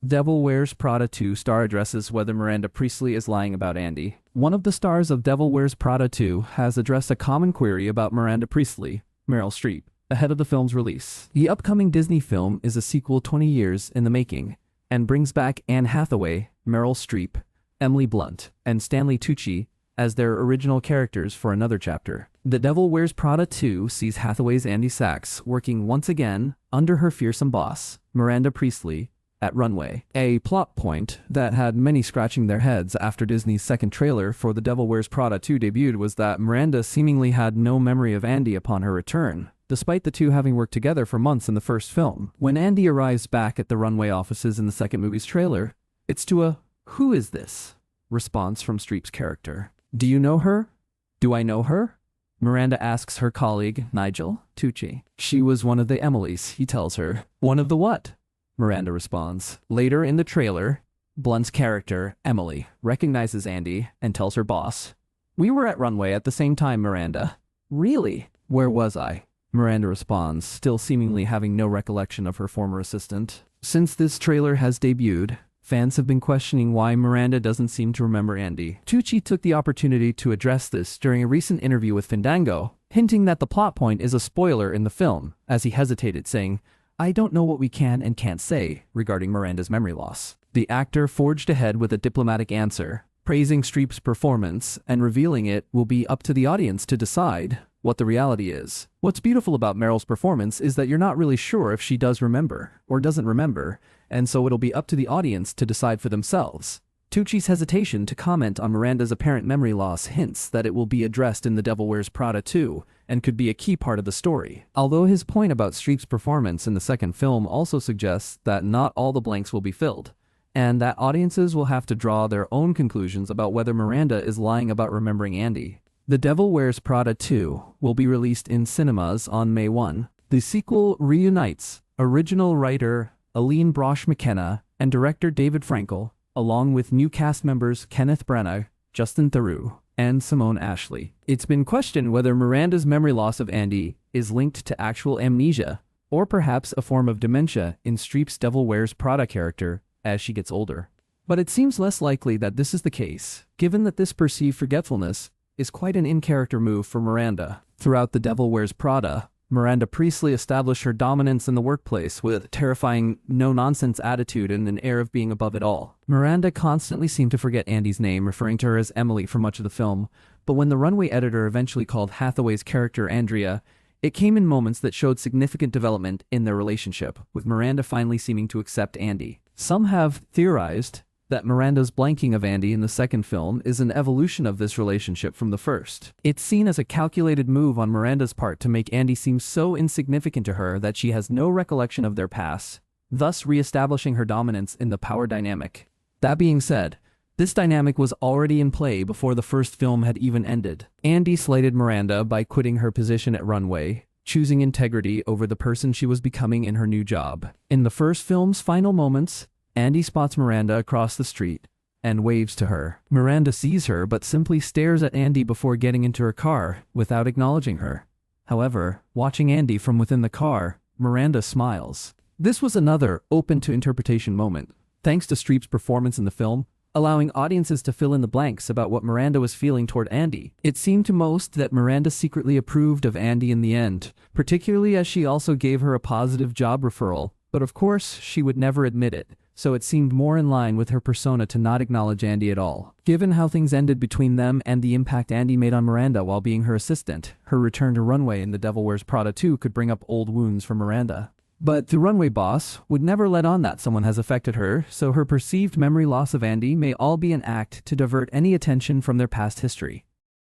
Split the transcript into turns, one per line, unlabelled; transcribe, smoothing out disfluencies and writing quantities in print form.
Devil Wears Prada 2 star addresses whether Miranda Priestly is lying about Andy. One of the stars of Devil Wears Prada 2 has addressed a common query about Miranda Priestly, Meryl Streep, ahead of the film's release. The upcoming Disney film is a sequel 20 years in the making, and brings back Anne Hathaway, Meryl Streep, Emily Blunt, and Stanley Tucci as their original characters for another chapter. The Devil Wears Prada 2 sees Hathaway's Andy Sachs working once again under her fearsome boss, Miranda Priestly, at Runway. A plot point that had many scratching their heads after Disney's second trailer for The Devil Wears Prada 2 debuted was that Miranda seemingly had no memory of Andy upon her return, despite the two having worked together for months in the first film. When Andy arrives back at the Runway offices in the second movie's trailer, it's to a "Who is this?" response from Streep's character. "Do you know her? Do I know her?" Miranda asks her colleague, Nigel Tucci. "She was one of the Emilys," he tells her. "One of the what?" Miranda responds. Later in the trailer, Blunt's character, Emily, recognizes Andy and tells her boss, "We were at Runway at the same time, Miranda." "Really? Where was I?" Miranda responds, still seemingly having no recollection of her former assistant. Since this trailer has debuted, fans have been questioning why Miranda doesn't seem to remember Andy. Tucci took the opportunity to address this during a recent interview with Fandango, hinting that the plot point is a spoiler in the film, as he hesitated, saying, "I don't know what we can and can't say regarding Miranda's memory loss." The actor forged ahead with a diplomatic answer, praising Streep's performance and revealing it will be up to the audience to decide what the reality is. What's beautiful about Meryl's performance is that you're not really sure if she does remember or doesn't remember, and so it'll be up to the audience to decide for themselves. Tucci's hesitation to comment on Miranda's apparent memory loss hints that it will be addressed in The Devil Wears Prada 2 and could be a key part of the story. Although his point about Streep's performance in the second film also suggests that not all the blanks will be filled, and that audiences will have to draw their own conclusions about whether Miranda is lying about remembering Andy. The Devil Wears Prada 2 will be released in cinemas on May 1. The sequel reunites original writer Aline Brosh McKenna and director David Frankel, along with new cast members Kenneth Branagh, Justin Theroux, and Simone Ashley. It's been questioned whether Miranda's memory loss of Andy is linked to actual amnesia, or perhaps a form of dementia in Streep's Devil Wears Prada character as she gets older. But it seems less likely that this is the case, given that this perceived forgetfulness is quite an in-character move for Miranda. Throughout The Devil Wears Prada, Miranda Priestly established her dominance in the workplace with a terrifying, no-nonsense attitude and an air of being above it all. Miranda constantly seemed to forget Andy's name, referring to her as Emily for much of the film, but when the Runway editor eventually called Hathaway's character Andrea, it came in moments that showed significant development in their relationship, with Miranda finally seeming to accept Andy. Some have theorized that Miranda's blanking of Andy in the second film is an evolution of this relationship from the first. It's seen as a calculated move on Miranda's part to make Andy seem so insignificant to her that she has no recollection of their past, thus re-establishing her dominance in the power dynamic. That being said, this dynamic was already in play before the first film had even ended. Andy slighted Miranda by quitting her position at Runway, choosing integrity over the person she was becoming in her new job. In the first film's final moments, Andy spots Miranda across the street and waves to her. Miranda sees her but simply stares at Andy before getting into her car without acknowledging her. However, watching Andy from within the car, Miranda smiles. This was another open-to-interpretation moment, thanks to Streep's performance in the film, allowing audiences to fill in the blanks about what Miranda was feeling toward Andy. It seemed to most that Miranda secretly approved of Andy in the end, particularly as she also gave her a positive job referral, but of course she would never admit it, so it seemed more in line with her persona to not acknowledge Andy at all. Given how things ended between them and the impact Andy made on Miranda while being her assistant, her return to Runway in The Devil Wears Prada 2 could bring up old wounds for Miranda. But the Runway boss would never let on that someone has affected her, so her perceived memory loss of Andy may all be an act to divert any attention from their past history.